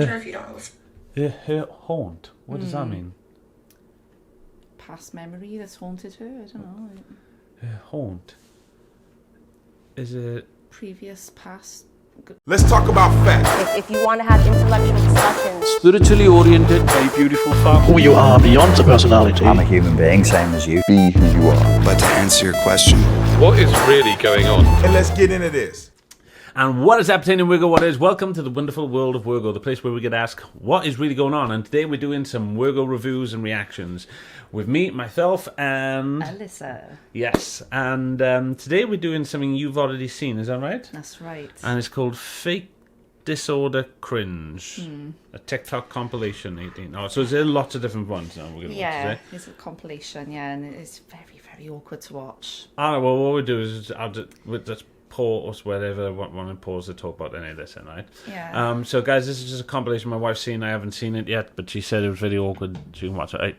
If you don't know. Haunt. What does that mean? Past memory that's haunted her. I don't know. Haunt. Is it Previous past. Let's talk about facts. If you want to have intellectual discussions, spiritually oriented? A beautiful thought. Who you are beyond the personality. I'm a human being, same as you. Be who you are. But to answer your question, What is really going on? And let's get into this. And what is happening in Wirgo? What is? Welcome to the wonderful world of Wirgo, the place where we get asked what is really going on. And today we're doing some Wirgo reviews and reactions with me, myself, and Alyssa. Yes, and today we're doing something you've already seen. Is that right? That's right. And it's called Fake Disorder Cringe, a TikTok compilation. 18. Oh, so there's lots of different ones now. We're going to watch today. It's a compilation. Yeah, and it's very, very awkward to watch. All right. Well, what we do is I'll just pause wherever I want to pause to talk about any of this, right? Yeah. So, guys, this is just a compilation my wife's seen. I haven't seen it yet, but she said it was very awkward. She can watch it.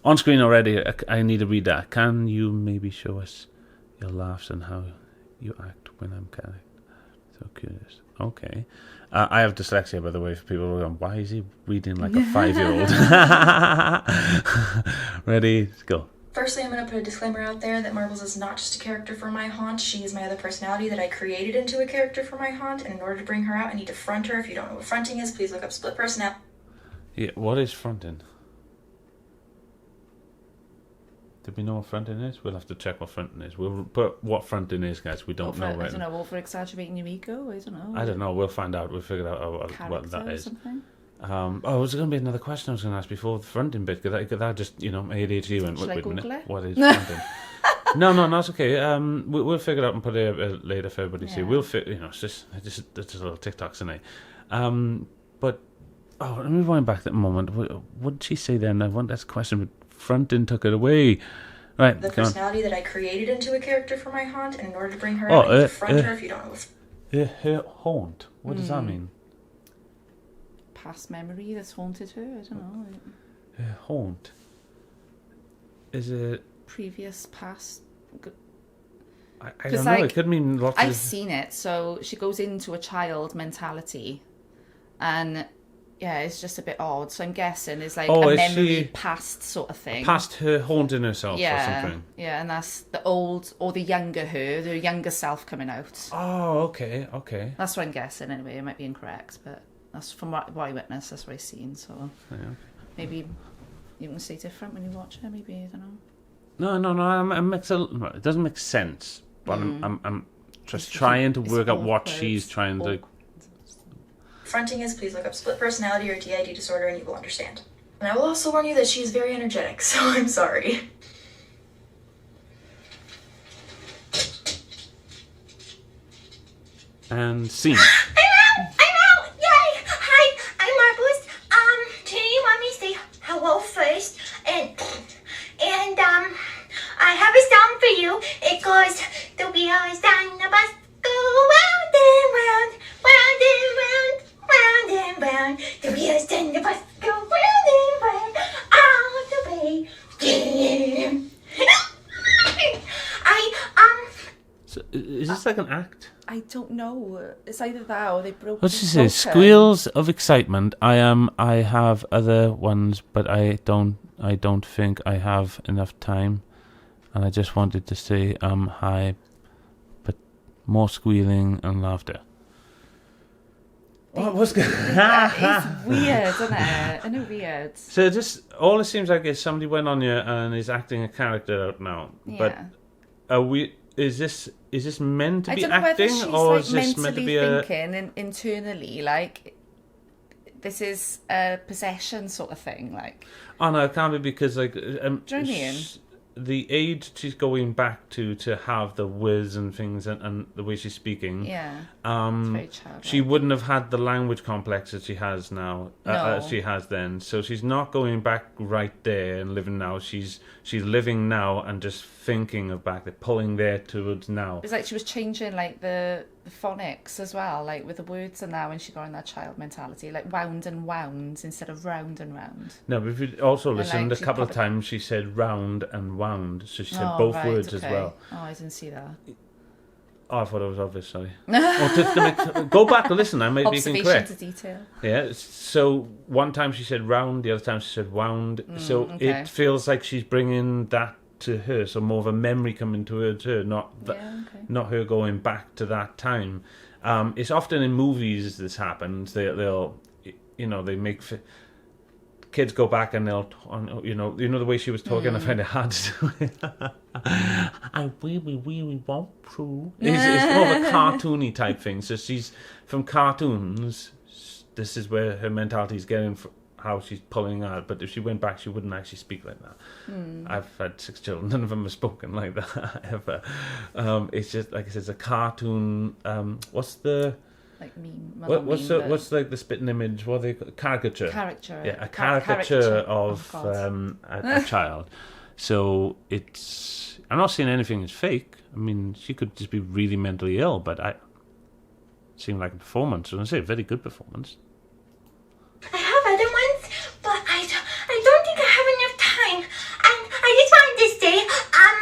On screen already. I need to read that. Can you maybe show us your laughs and how you act when I'm correct? So curious. Okay. I have dyslexia, by the way, for people who are going, why is he reading like a 5-year-old? Ready? Let's go. Firstly, I'm going to put a disclaimer out there that Marbles is not just a character for my haunt. She is my other personality that I created into a character for my haunt, and in order to bring her out, I need to front her. If you don't know what fronting is, please look up split personality. Yeah, what is fronting? Did we know what fronting is? We'll have to check what fronting is. We'll put what fronting is, guys. We don't know right now. I don't know, over-exaggerating your ego? I don't know. I don't know. We'll find out. We'll figure out what that is. Was there going to be another question I was going to ask before the fronting bit? Could that just, ADHD went, Should I Google it? What is fronting? No, it's okay. We'll figure it out and put it later for everybody to see. We'll it's just little TikToks tonight. But, let me wind back that moment. What did she say then? I want that question, but fronting took it away. Right. The personality that I created into a character for my haunt, and in order to bring her out, I need to front her. If you don't know. Haunt. What does that mean? Past memory that's haunted her. I don't know. Haunt. Is it previous past? I don't know. It could mean lots. I've seen it. So she goes into a child mentality, and it's just a bit odd. So I'm guessing it's like a memory past sort of thing. Past her haunting herself or something. Yeah, and that's the old or the younger her, the younger self coming out. Oh, okay. That's what I'm guessing anyway. It might be incorrect, but that's from what I witnessed. That's what I've seen. So maybe you can say different when you watch it. Maybe I don't know. No. It doesn't make sense, but I'm just trying to work out what she's trying to. Fronting is, please look up split personality or DID disorder, and you will understand. And I will also warn you that she is very energetic, so I'm sorry. And scene. I'm out! Yay! Hi, I'm Marbles. Do you want me to say hello first? And I have a song for you. It goes, the wheels on the bus go round and round, round and round, round and round. The wheels on the bus go round and round, all the way. So is this like an act? I don't know. It's either that or they broke. What's she say? Squeals of excitement. I have other ones, but I don't think I have enough time, and I just wanted to say hi, but more squealing and laughter. What was going? It's weird, isn't it? Isn't it weird? So just all it seems like is somebody went on here and is acting a character out now. Yeah. But are we? Is this meant to be acting, or is this meant to be thinking internally, like this is a possession sort of thing, like? Oh no, it can't be because like do you know what I mean? The age she's going back to have the whiz and things and the way she's speaking. Yeah. It's very childlike. She wouldn't have had the language complex that she has now. No. She has then. So she's not going back right there and living now. She's living now and just thinking of back there, pulling there towards now. It's like she was changing like the phonics as well, like with the words and now when she got in that child mentality, like wound and wound instead of round and round. No, but if you also listened, like, a couple of times she said round and wound, so she said both words as well. Oh, I didn't see that. Oh, I thought it was obvious, sorry. Go back and listen, I might be incorrect. Observation to detail. Yeah, so one time she said round, the other time she said wound. So it feels like she's bringing that to her, so more of a memory coming to her, not her going back to that time. It's often in movies this happens. They'll they make kids go back and they'll, the way she was talking, I find it hard to do it. I really want to. It's more of a cartoony type thing. So she's from cartoons. This is where her mentality is getting how she's pulling out. But if she went back, she wouldn't actually speak like that. I've had 6 children. None of them have spoken like that ever. It's just like I said, it's a cartoon. What's the like meme? What's like the spitting image? What are they call caricature? Caricature. Yeah, a caricature of a child. So it's. I'm not saying anything is fake. I mean, she could just be really mentally ill, but it seemed like a performance. And I say a very good performance. I have other ones, but I don't think I have enough time. And I just wanted to say, hi.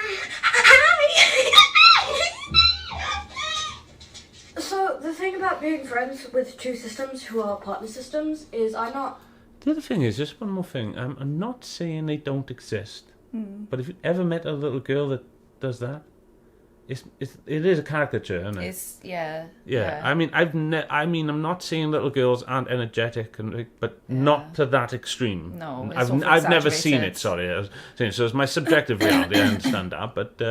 So the thing about being friends with two systems who are partner systems is I'm not. The other thing is, just one more thing. I'm not saying they don't exist, but if you ever met a little girl that does that, it is a caricature, isn't it? It's yeah. I mean, I'm not saying little girls aren't energetic, but not to that extreme. No, I've never seen it. Sorry, I was saying, so it's my subjective reality. I understand that, but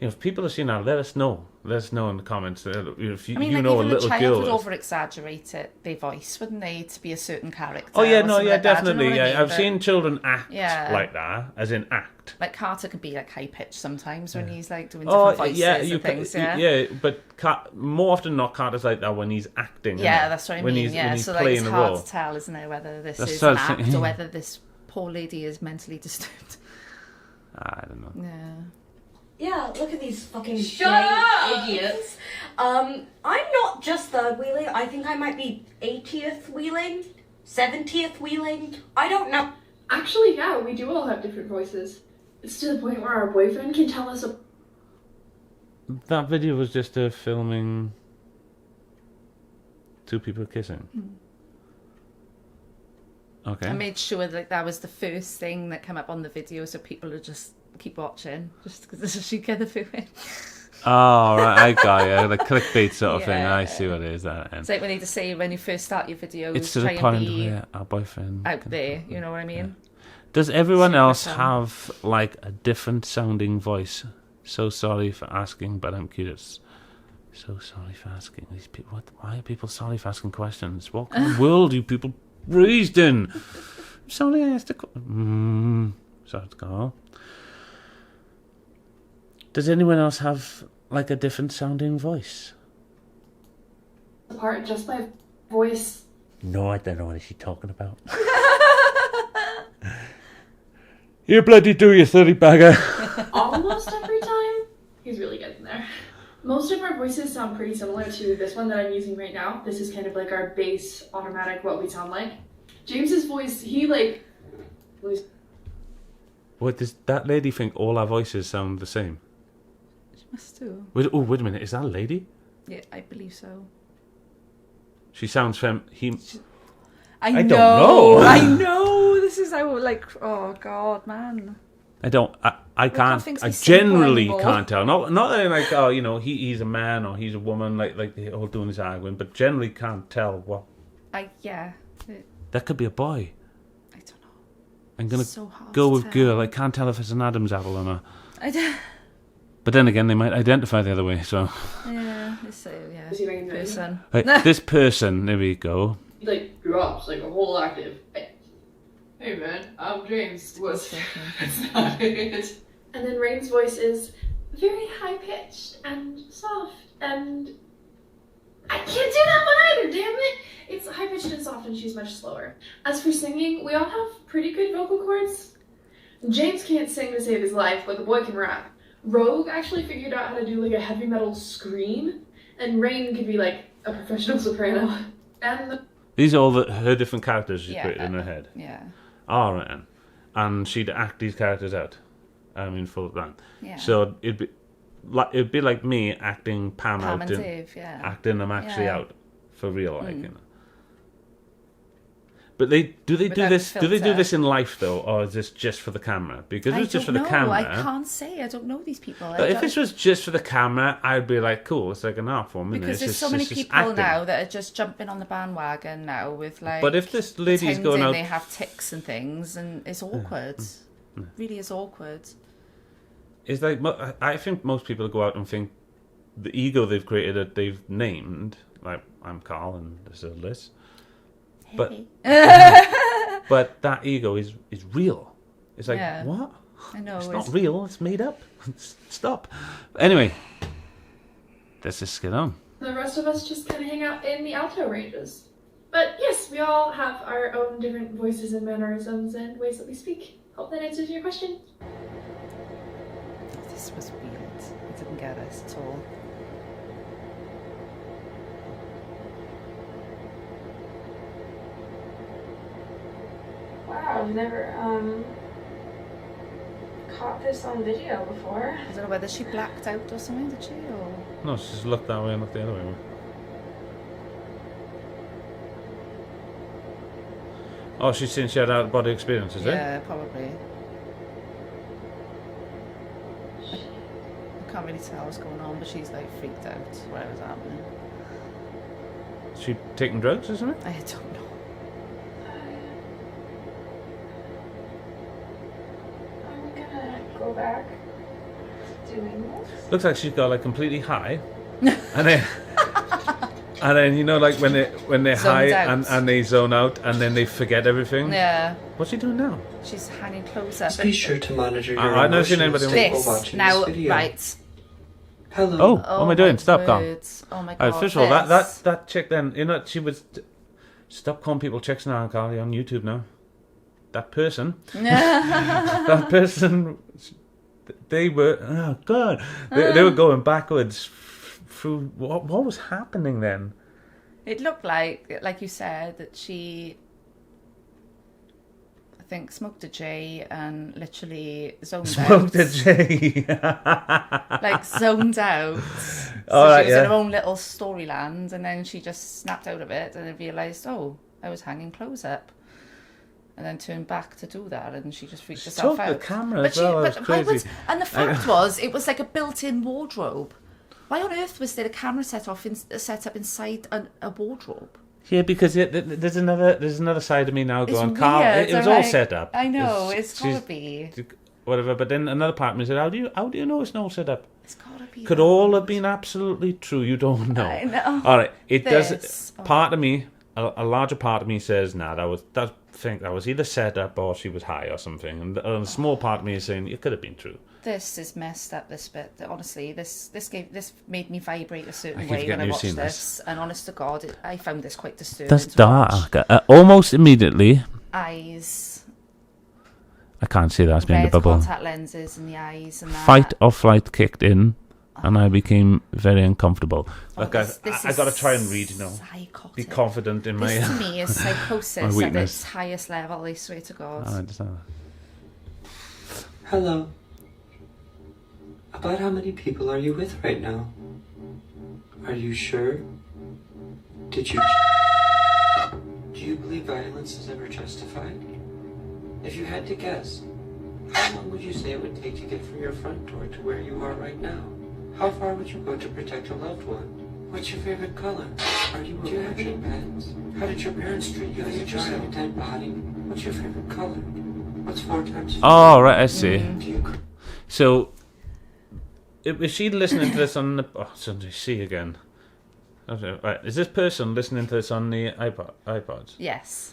if people have seen that, let us know. Let us know in the comments. If you know a little child girl would over-exaggerate their voice, wouldn't they, to be a certain character? Oh yeah, no, like that, definitely. you know what I mean? I've seen children act like that, as in act. Like Carter can be like high pitched sometimes when he's like doing different voices and things. But more often than not, Carter's like that when he's acting. Yeah, that's what I mean. When he's so playing it's hard role. to tell, isn't it, whether this is an act or whether this poor lady is mentally disturbed. I don't know. Yeah. Yeah, look at these fucking idiots. I'm not just third wheeling. I think I might be 80th wheeling, 70th wheeling. I don't know. Actually, yeah, we do all have different voices. It's to the point where our boyfriend can tell us. That video was just filming two people kissing. Okay. I made sure that was the first thing that came up on the video, so people would just keep watching, just because this is she get the food. Oh, right, I got you. The clickbait sort of thing. I see what it is. It's like when they say when you first start your videos, it's to the point where our boyfriend out there. You know what I mean? Yeah. Does everyone else have like a different sounding voice? So sorry for asking, but I'm curious. So sorry for asking these people. Why are people sorry for asking questions? What kind of world do people raised in? Sorry, I asked a question. Sorry to go. Does anyone else have like a different sounding voice? Apart just by voice. No, I don't know what she's talking about. You bloody do, you 30-bagger. Almost every time. He's really getting there. Most of our voices sound pretty similar to this one that I'm using right now. This is kind of like our base automatic what we sound like. James's voice, What does that lady think all our voices sound the same? She must do. Wait a minute, is that a lady? Yeah, I believe so. She sounds I don't know. I know. This is how oh god, man. I can't. I generally can't tell. Not that I'm like, he's a man or he's a woman, like they're all doing this arguing, but generally can't tell what. That could be a boy. I don't know. I'm gonna go with girl. I can't tell if it's an Adam's apple or not. But then again, they might identify the other way. So. Yeah. Person. Right, this person. There we go. He drops a whole octave. Hey man, I'm James. That's not it. And then Rain's voice is very high pitched and soft, and I can't do that one either. Damn it! It's high pitched and soft, and she's much slower. As for singing, we all have pretty good vocal cords. James can't sing to save his life, but the boy can rap. Rogue actually figured out how to do a heavy metal scream, and Rain could be a professional soprano. And these are all her different characters she's put in her head. Yeah. All right, and she'd act these characters out. I mean, full of that. Yeah. So it'd be. like it'd be like me acting Pam Pam out and in, Dave, yeah. acting them actually Yeah. out for real, like you know. But they do Without this? Do they do filter. this in life though, or is this just for the camera? Because if I it's just for don't the know. camera. I can't say. I don't know these people. But if this was just for the camera, I'd be like, cool. It's like an art form, isn't it? because It's there's just- so many it's just people acting. now that are just jumping on the bandwagon now with like. But if this lady's going pretending out, they have tics and things, and it's awkward. Really is awkward. it's like I think most people go out and think the ego they've created that they've named, like I'm Carl and this is Liz, but but that ego is real. It's like Yeah. what? I know. It's not real. It's made up. Stop. Anyway, let's just get on. The rest of us just kind of hang out in the alto ranges. But yes, we all have our own different voices and mannerisms and ways that we speak. Hope that answers your question. This was weird. I didn't get it at all. Wow, I've never caught this on video before. I don't know whether she blacked out or something, did she? Or No, she just looked that way and looked the other way. Oh, she's saying she had out-of-body experience, is it? yeah, probably. I can't really tell what's going on, but she's like freaked out. Whatever's happening. Is she taking drugs or something? I don't know. I'm gonna go back doing this. Looks like she's got like completely high, and then you know like when they're high Zoned out. and they zone out and then they forget everything. Yeah, What's she doing now? she's hanging closer. Be sure to monitor your I've never seen emotions anybody- while This watching now, this video. right? Hello. Oh, what am I doing? my Stop, Carl. words. Oh my god! Alright, first of all, this. that chick then, you know, she was. Stop calling people chicks now, Carl. You're on YouTube now. That person. That person. They were. Oh god. They were going backwards through. What was happening then? It looked like you said, that she, I think, smoked a J and literally zoned Smoked out. a J. Like zoned out. So Alright, she was in yeah. her own little storyland, and then she just snapped out of it and then realised, oh, I was hanging close up. And then turned back to do that, and she just freaked herself took out. the camera But as well, but that's why crazy. and the fact was, it was like a built-in wardrobe. Why on earth was there a camera set up inside a wardrobe? Yeah, because there's another side of me now It's going, Carl. weird, It was I'm all like, set up. I know, It's- it's gotta she's- be. Whatever, but then another part of me said, how do you know it's not set up? It's gotta be. Could all have been absolutely true. You don't know. I know. All right, it This. does. Part of me, a larger part of me says, nah, that was either set up or she was high or something, and a small part of me is saying it could have been true. This is messed up. This bit, honestly, this made me vibrate a I certain keep way when forgetting I you've watched seen this. And honest to God, I found this quite disturbing. That's to watch. dark. Almost immediately. Eyes, I can't see that. It's being the red bubble. contact lenses in the eyes, and that. Fight or flight kicked in, and I became very uncomfortable. Look, this I got to try and read, psychotic. be confident in my. This to me is my psychosis at weakness. its highest level. I swear to God. I understand. Hello. About how many people are you with right now? Are you sure? Do you believe violence is ever justified? If you had to guess, how long would you say it would take to get from your front door to where you are right now? How far would you go to protect a loved one? What's your favorite color? Do you have any pets? How did your parents treat you as a child? Have a dead body? What's your favorite color? What's 4 times 4? Oh, right, I see. Do you So, is she listening to this on the... Oh, Sunday, see again. Okay, right. Is this person listening to this on the iPods? Yes.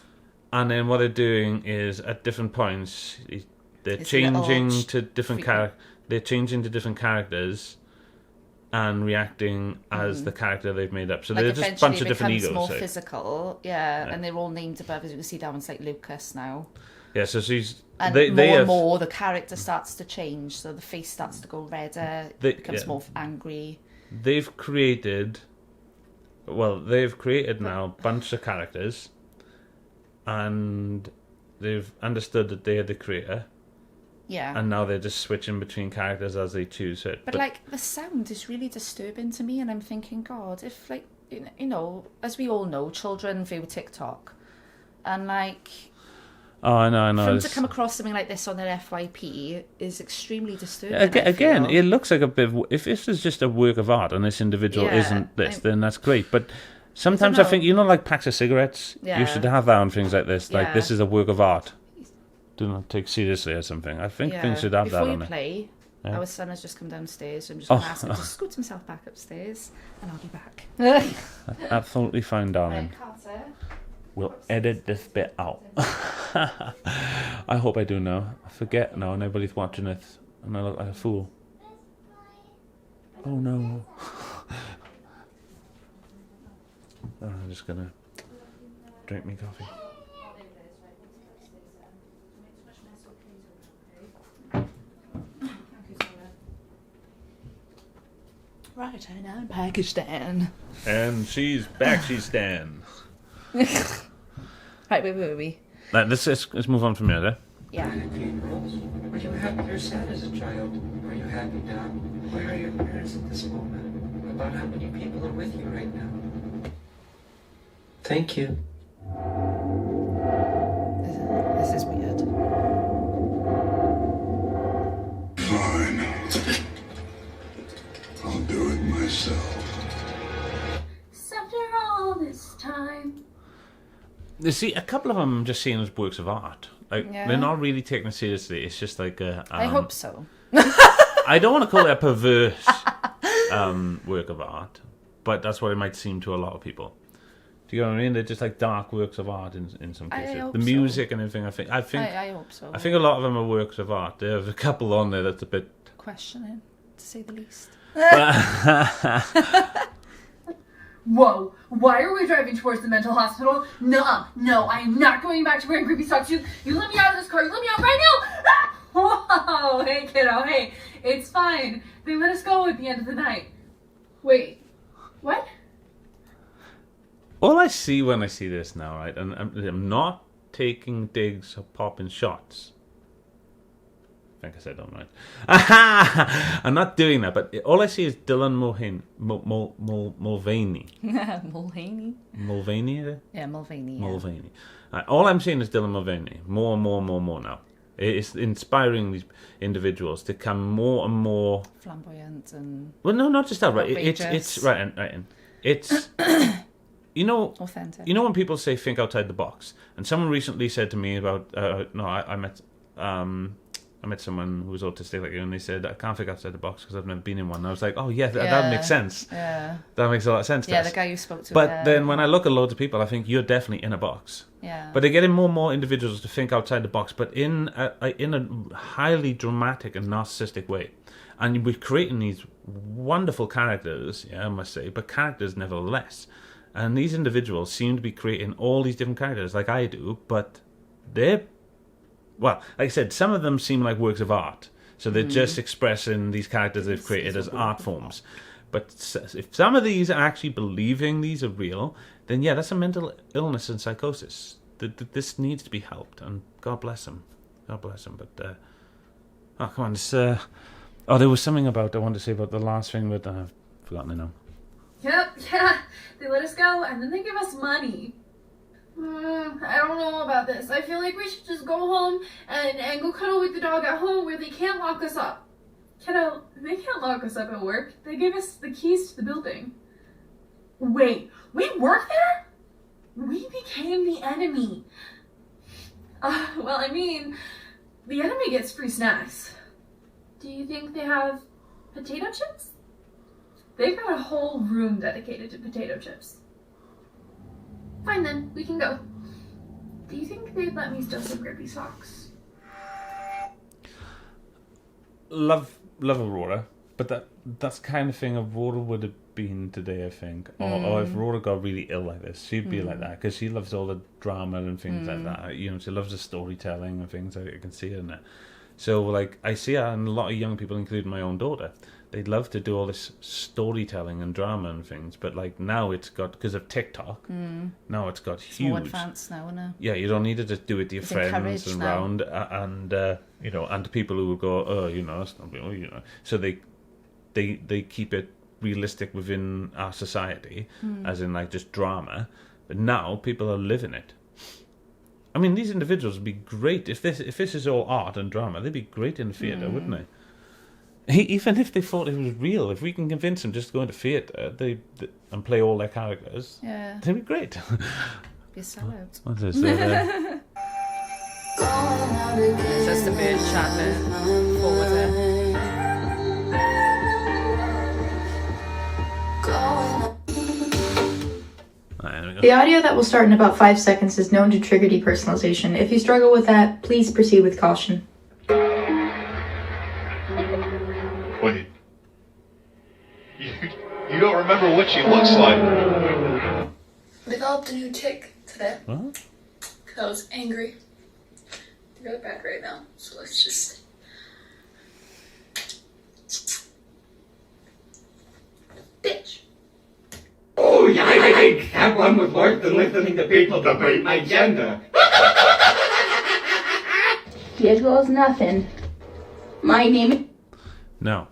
And then what they're doing is, at different points, they're It's changing little to different freaking- They're changing to different characters and reacting as the character they've made up. So Like they're just a eventually bunch of different becomes egos. more like. physical, yeah, and they're all named above. As you can see, that one's like Lucas now. Yeah, so she's... And they more have, and more, the character starts to change. So the face starts to go redder, becomes yeah. more angry. They've created now a bunch of characters, and they've understood that they are the creator, Yeah. And now they're just switching between characters as they choose it. But like, the sound is really disturbing to me, and I'm thinking, God, if, like, you know, as we all know, children view TikTok, and, like... Oh, I know. For them to come across something like this on their FYP is extremely disturbing. Again, it looks like a bit of... If this is just a work of art and this individual isn't this, then that's great. But sometimes I think, you know, like packs of cigarettes? Yeah. You should have that on things like this. Like, Yeah. this is a work of art. Do not take seriously or something. I think things should have that on it. Before you play, Yeah. our son has just come downstairs. I'm just going to ask him to scoot himself back upstairs, and I'll be back. Absolutely fine, darling. Carter. We'll edit this bit out. I hope I do now. I forget now, and everybody's watching it, and I look like a fool. Oh no. I'm just gonna drink me coffee. Right, I'm now in Pakistan. And she's back, she's Stan. Right, wait. Let's move on from here, then. Yeah. Were you happy or sad as a child? Are you happy now? Where are your parents at this moment? About how many people are with you right now? Thank you. This is weird. Fine. I'll do it myself. After all this time. You see, a couple of them I'm just seeing as works of art. Like, they're not really taken seriously. It's just like a... I hope so. I don't want to call it a perverse work of art, but that's what it might seem to a lot of people. Do you know what I mean? They're just like dark works of art in some cases. The music and everything, I think... I hope so. I think a lot of them are works of art. There's a couple on there that's a bit... Questioning, to say the least. Whoa, why are we driving towards the mental hospital? Nuh-uh, no, I am not going back to wearing creepy socks. You let me out of this car, you let me out right now! Ah! Whoa, hey kiddo, hey, it's fine. They let us go at the end of the night. Wait, what? All I see when I see this now, right, and I'm not taking digs or popping shots. I think I said that right. I'm not doing that, but all I see is Dylan Mulvaney. Mulvaney? Mulvaney, is it? Yeah, Mulvaney. Mulvaney. All I'm seeing is Dylan Mulvaney. More now. It's inspiring these individuals to become more and more... flamboyant and... Well, no, not just that, right? outrageous. It's right. It's... You know, authentic. You know when people say think outside the box, and someone recently said to me about I met someone who was autistic like you, and they said, I can't think outside the box because I've never been in one. And I was like, oh yeah, that makes sense. Yeah. That makes a lot of sense. Yeah, the guy you spoke to. But then when I look at loads of people, I think you're definitely in a box. Yeah. But they're getting more and more individuals to think outside the box, but in a highly dramatic and narcissistic way. And we're creating these wonderful characters, I must say, but characters nevertheless. And these individuals seem to be creating all these different characters like I do, but they're... Well, like I said, some of them seem like works of art. So they're just expressing these characters they've created as art forms. But if some of these are actually believing these are real, then yeah, that's a mental illness and psychosis. This needs to be helped, and God bless them. God bless them. But, oh, come on. There was something I wanted to say about the last thing, but I've forgotten it now. Yep, yeah, they let us go and then they give us money. I don't know about this. I feel like we should just go home and go cuddle with the dog at home where they can't lock us up. Kiddo, they can't lock us up at work. They gave us the keys to the building. Wait, we work there? We became the enemy. Well, I mean, the enemy gets free snacks. Do you think they have potato chips? They've got a whole room dedicated to potato chips. Fine then, we can go. Do you think they'd let me steal some grippy socks? Love Aurora, but that's kind of thing Aurora would have been today, I think. Or if Aurora got really ill like this, she'd be like that, because she loves all the drama and things like that. You know, she loves the storytelling and things. I can see her in it. So, like, I see her and a lot of young people, including my own daughter, they love to do all this storytelling and drama and things, but like now it's got, because of TikTok, now it's got It's huge. more advanced now, isn't it? Yeah, you don't need to just do it to your It's friends encouraged and now. round, and you know, and to people who will go, oh, you know, that's not, you know, so they keep it realistic within our society, as in like just drama. But now people are living it. I mean, these individuals would be great if this is all art and drama. They'd be great in the theatre, wouldn't they? Even if they thought it was real, if we can convince them just to go into theatre and play all their characters, Yeah. they'd be great. Be a sellout. What's this? There? It's just a bit chat forward there. There we go. The audio that will start in about 5 seconds is known to trigger depersonalization. If you struggle with that, please proceed with caution. Wait. You don't remember what she looks like? Developed a new tick today. What? Because I was angry. Really bad right now. So let's just. Bitch. Oh, yeah, I have one with worse than listening to people debate my gender. Here goes nothing. My name. No,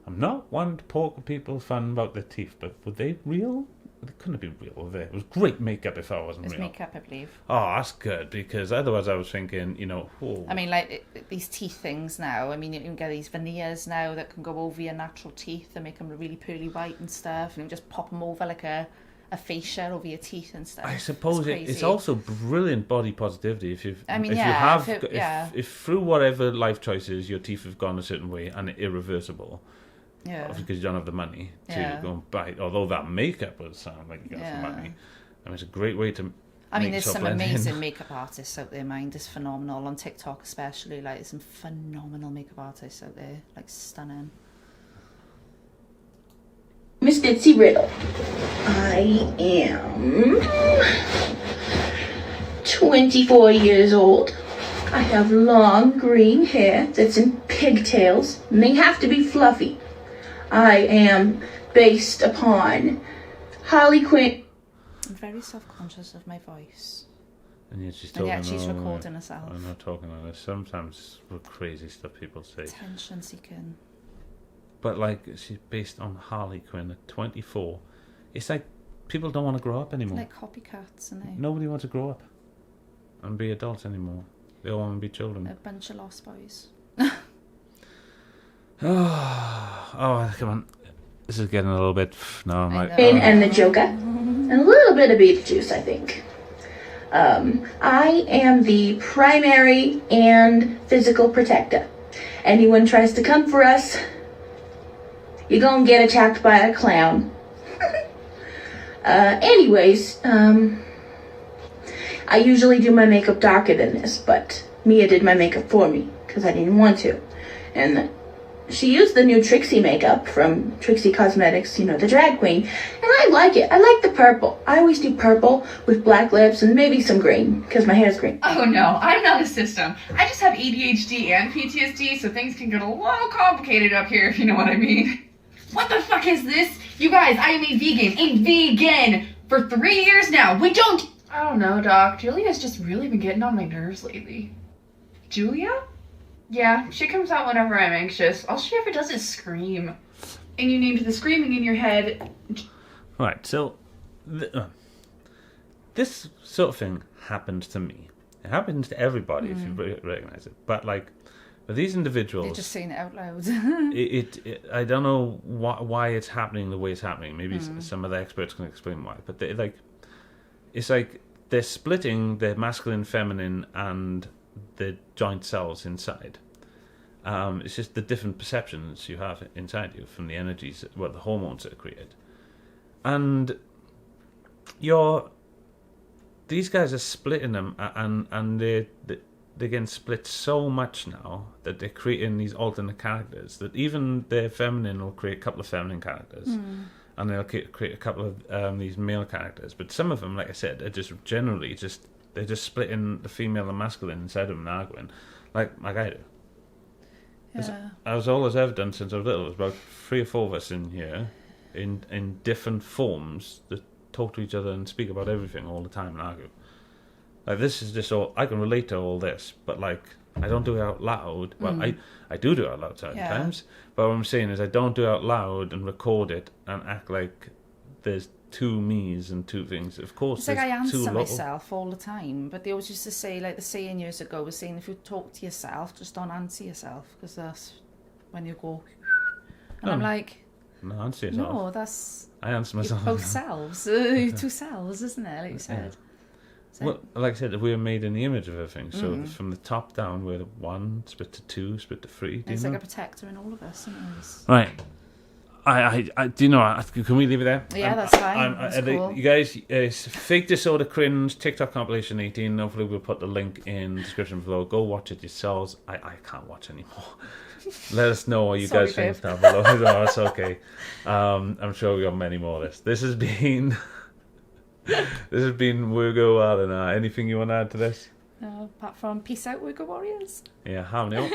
I'm not one to poke at people fun about their teeth, but were they real? They couldn't have been real, were they? It was great makeup if I wasn't It's real. makeup, I believe. Oh, that's good, because otherwise I was thinking, you know, oh. I mean, like, these teeth things now, I mean, you can get these veneers now that can go over your natural teeth and make them really pearly white and stuff, and you can just pop them over like a fascia over your teeth and stuff. I suppose it's it's also brilliant body positivity if you've, I mean, if yeah, you have, if if through whatever life choices your teeth have gone a certain way and irreversible, Yeah. obviously because you don't have the money to Yeah. go and buy it, although that makeup would sound like you got some Yeah. money. I mean, it's a great way to I mean, make there's yourself some blend in. amazing makeup artists out there, mind is phenomenal, on TikTok especially, like, there's some phenomenal makeup artists out there, like, stunning. Miss Ditsy Riddle. I am 24 years old. I have long green hair that's in pigtails, and they have to be fluffy. I am based upon Harley Quinn. I'm very self-conscious of my voice. And yet she's And yet talking she's all- recording herself. I'm not talking like this. Sometimes with crazy stuff people say. Attention seeking. But like, she's based on Harley Quinn at 24. It's like people don't want to grow up anymore. Like copycats, and they Nobody wants to grow up and be adults anymore. They all want to be children. a bunch of lost boys. Oh, come on. This is getting a little bit. No, I'm like. And the Joker, and a little bit of Beetlejuice, I think. I am the primary and physical protector. Anyone tries to come for us, you're gonna get attacked by a clown. Anyways, I usually do my makeup darker than this, but Mia did my makeup for me, because I didn't want to. And she used the new Trixie makeup from Trixie Cosmetics, you know, the drag queen, and I like it. I like the purple. I always do purple with black lips and maybe some green, because my hair's green. Oh no, I'm not a system. I just have ADHD and PTSD, so things can get a little complicated up here, if you know what I mean. What the fuck is this? You guys, I am a vegan for 3 years now. We don't... I don't know, Doc. Julia's just really been getting on my nerves lately. Julia? Yeah, she comes out whenever I'm anxious. All she ever does is scream. And you named the screaming in your head. Right, so this sort of thing happened to me. It happens to everybody if you recognize it. But like, with these individuals, They're just saying it out loud. it I don't know why it's happening the way it's happening. Maybe some of the experts can explain why. But they, like, it's like they're splitting their masculine, feminine, and the joint cells inside. It's just the different perceptions you have inside you from the energies, well, the hormones that are created. And these guys are splitting them, and they're getting split so much now that they're creating these alternate characters, that even their feminine will create a couple of feminine characters, and they'll create a couple of these male characters. But some of them, like I said, are just generally they're just splitting the female and masculine inside of them and arguing, like I do. As all as I've done since I was little, there's about 3 or 4 of us in here, in different forms that talk to each other and speak about everything all the time and argue. Like, this is just all I can relate to all this, but like I don't do it out loud. Well, I do it out loud sometimes, but what I'm saying is I don't do it out loud and record it and act like there's 2 me's and 2 things. Of course, it's like I there's 2 answer little... myself all the time, but they always used to say, like the saying years ago was saying, if you talk to yourself, just don't answer yourself, because that's when you go. And I'm like, no, answer yourself. No, that's I answer myself. Both selves, 2 selves, isn't it? Like you said. So, well, like I said, we're made in the image of everything. So from the top down, we're 1, split to 2, split to 3. It's like a protector in all of us, isn't it? Right. I do you know? Can we leave it there? Yeah, that's fine. That's cool. You guys, Fake Disorder Cringe TikTok compilation 18. Hopefully, we'll put the link in the description below. Go watch it yourselves. I can't watch anymore. Let us know what you guys think down below. No, it's okay. I'm sure we got many more of this. This has been Wirgo, Alan. Anything you want to add to this? Apart from peace out, Wirgo Warriors. Yeah, how many?